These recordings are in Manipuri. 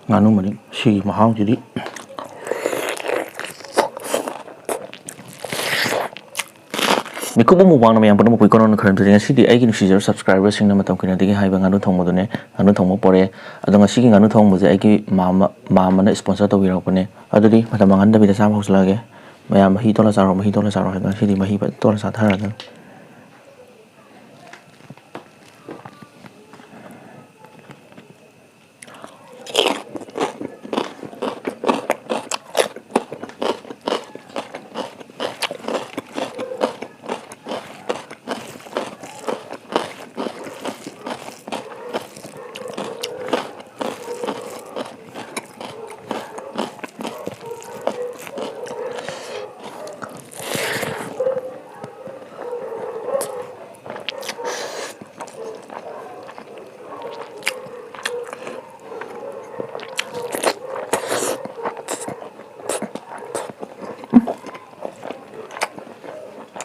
nganu mani si mahang jadi mikubu mubang nama yang pernah mukui konon keren tu dengan sidi aiki nusijar subscriber sing nama tam kena tegi hai bang nganu thong modone nganu thong mo pore ado ngasi ki nganu thong moje aiki mama na sponsor to wira pone aduri mata mangan da bida sam hosla ge maya mahi tola saro ha sidi mahi tola sa thara da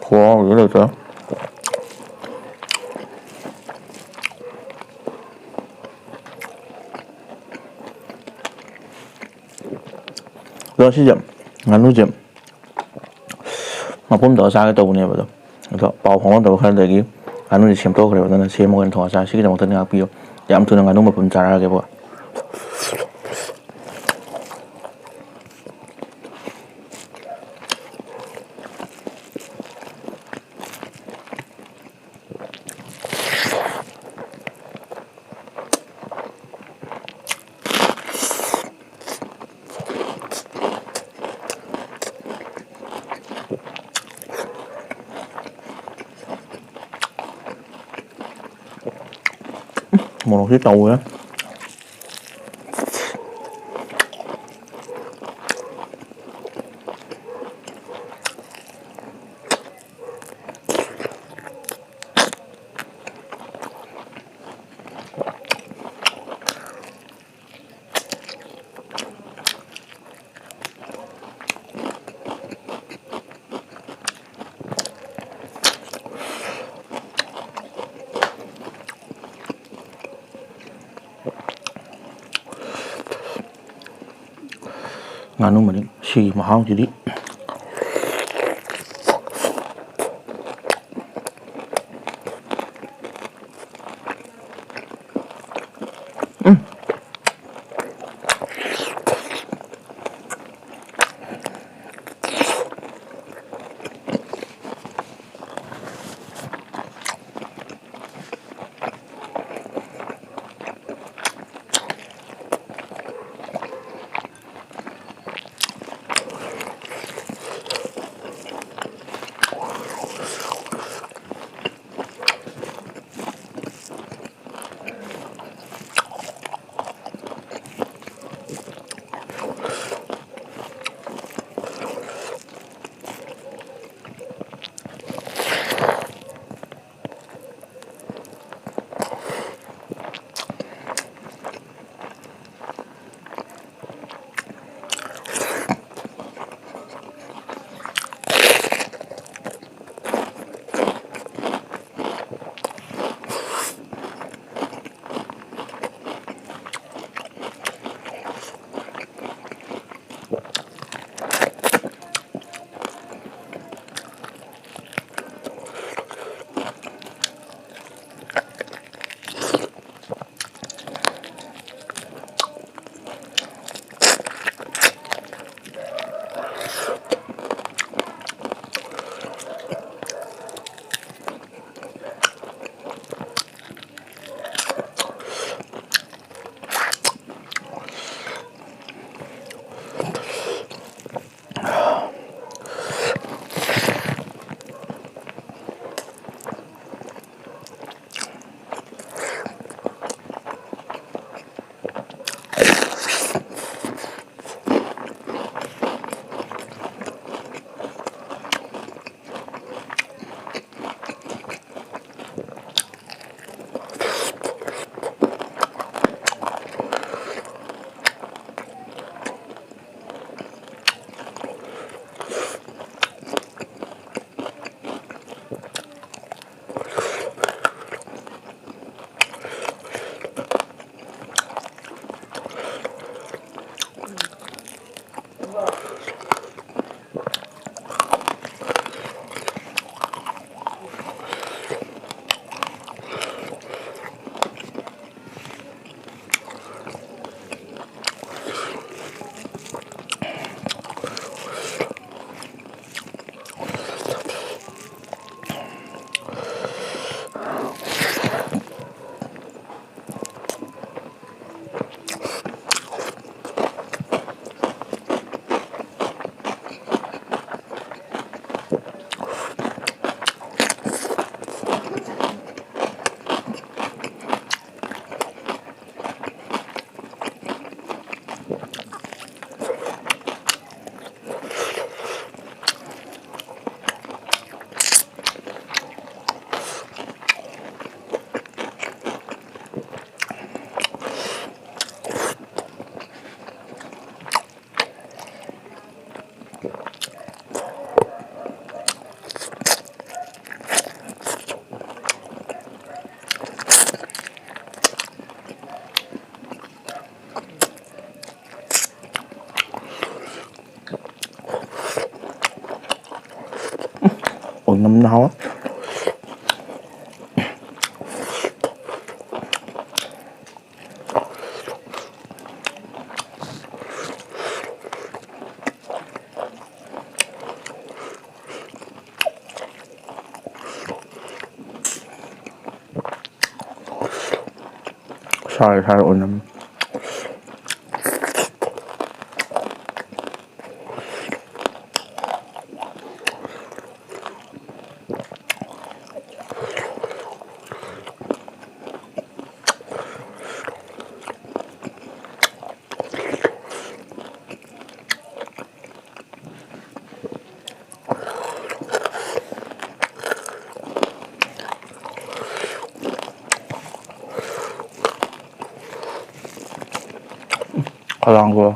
wow gitu tuh lo sih jam nganu jam mapum do sa ga to ne ba do pau hong do khan de gi nganu ni sem to kre ba na sem mo kan thong sa si ga mo tan ga pi yo yam tu na nganu mapum cha ra ge ba một cái tàu á nganu mani si mahang jadi ꯑꯣꯏꯅꯝꯅ ꯍꯥꯎꯋꯦ ꯁꯥꯔꯦ ꯑꯣꯏꯅꯝ ꯈꯗꯥꯡꯗꯣ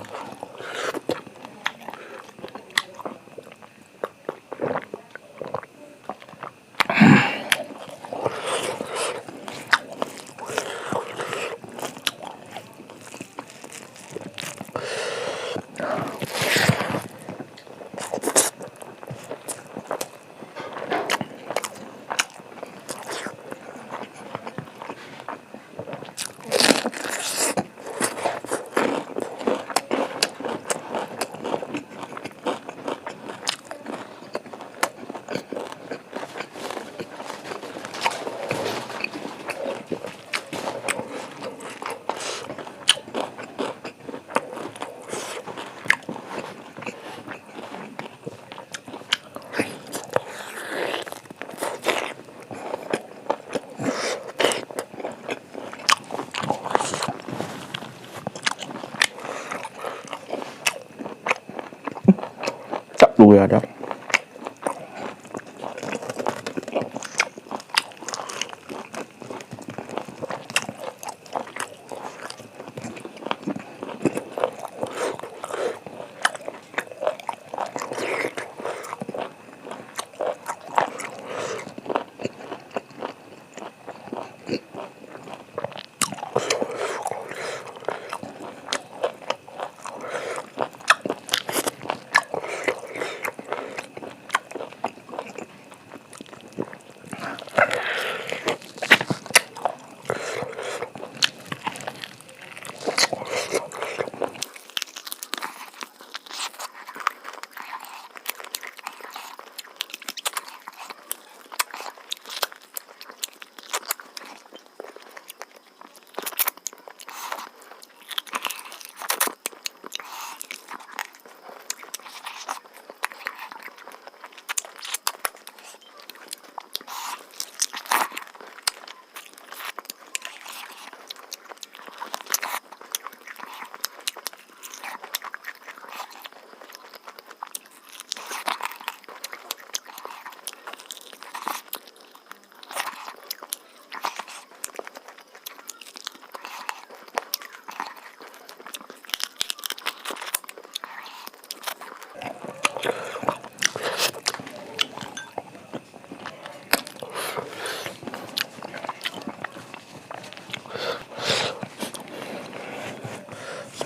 ꯆꯞꯂꯨ ꯌꯥꯗꯦ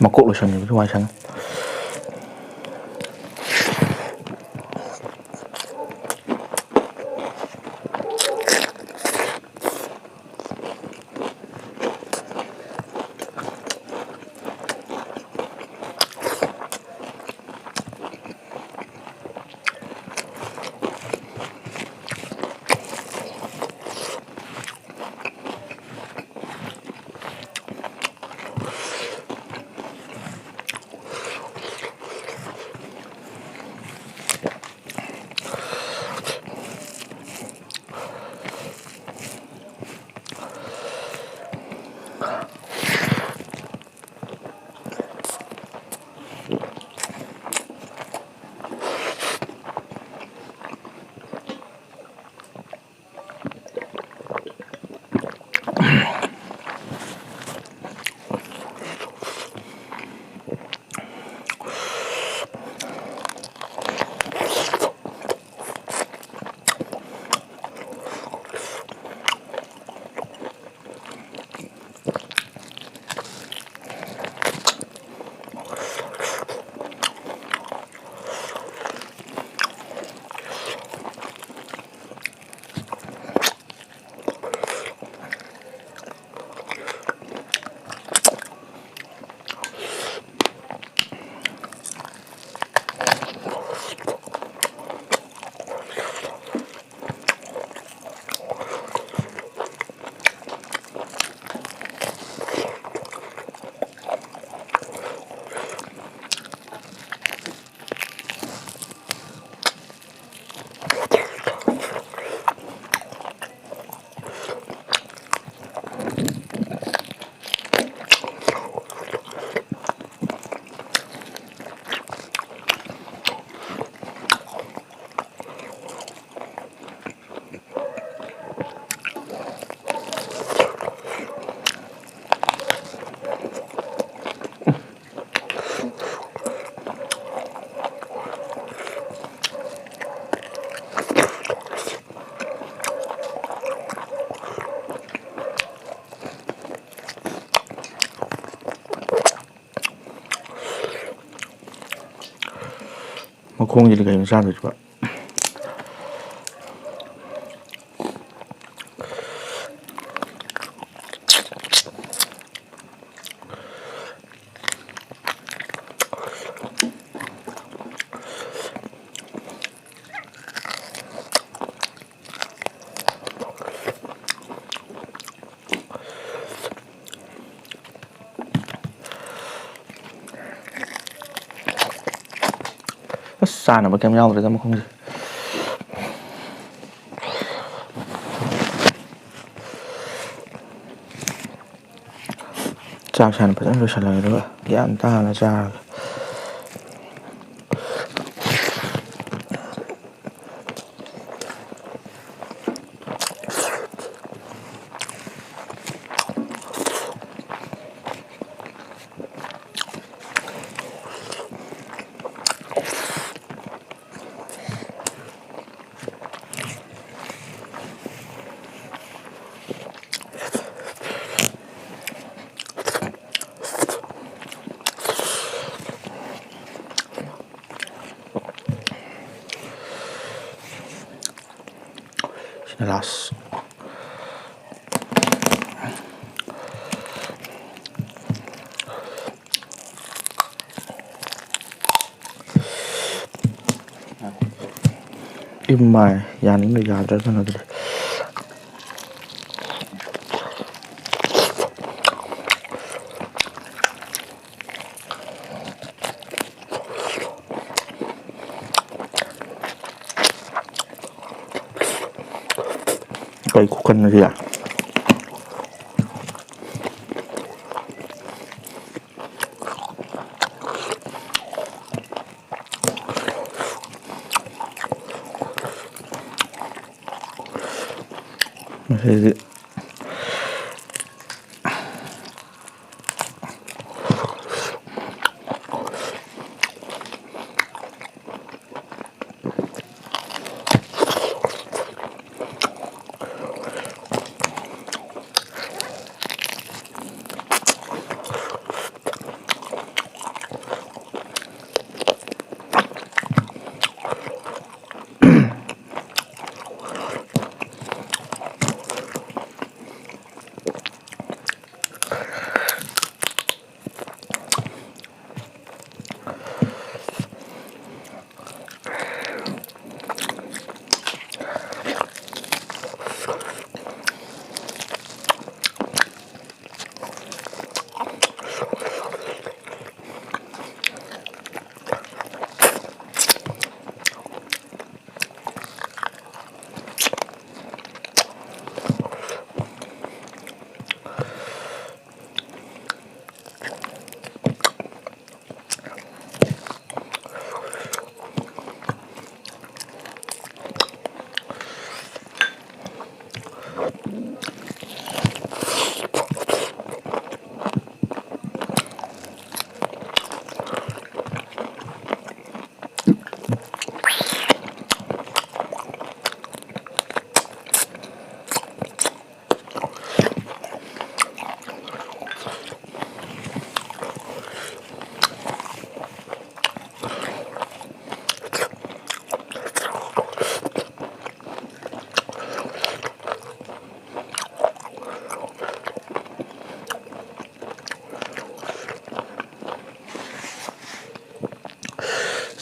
ꯃꯀꯣꯛ ꯂꯣꯏꯁꯟꯈꯤꯕꯁꯨ ꯋꯥꯏ ꯁꯪꯉꯦ ꯃꯈꯣꯡꯁꯤꯗꯤ ꯀꯩꯅꯣ ꯆꯥꯗꯣꯏꯁꯤꯕ? ꯑꯁ ꯆꯥꯅꯕ ꯀꯩꯝ ꯌꯥꯎꯗ꯭ꯔꯦꯗ ꯃꯈꯣꯡꯁꯦ꯫ ꯆꯥꯛꯁꯦ ꯍꯥꯟꯅ ꯐꯖꯅ ꯂꯣꯏꯁꯤꯜꯂꯒꯦ ꯑꯗꯨꯒ ꯒ꯭ꯌꯥꯟ ꯇꯥꯅ ꯆꯥꯔꯒꯦ꯫ Sina last. Imai yani mi yadra kana dile. Kay kukan na siya. Masih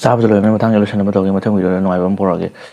ꯆꯥꯕꯁꯨ ꯂꯣꯏꯔꯕꯅꯤꯅ ꯃꯊꯪꯗ ꯂꯣꯏꯁꯤꯟꯅꯕ ꯇꯧꯒꯦ ꯃꯊꯪ ꯚꯤꯗꯤꯑꯣꯗ ꯅꯨꯡꯉꯥꯏꯕ ꯑꯃ ꯄꯨꯔꯛꯑꯒꯦ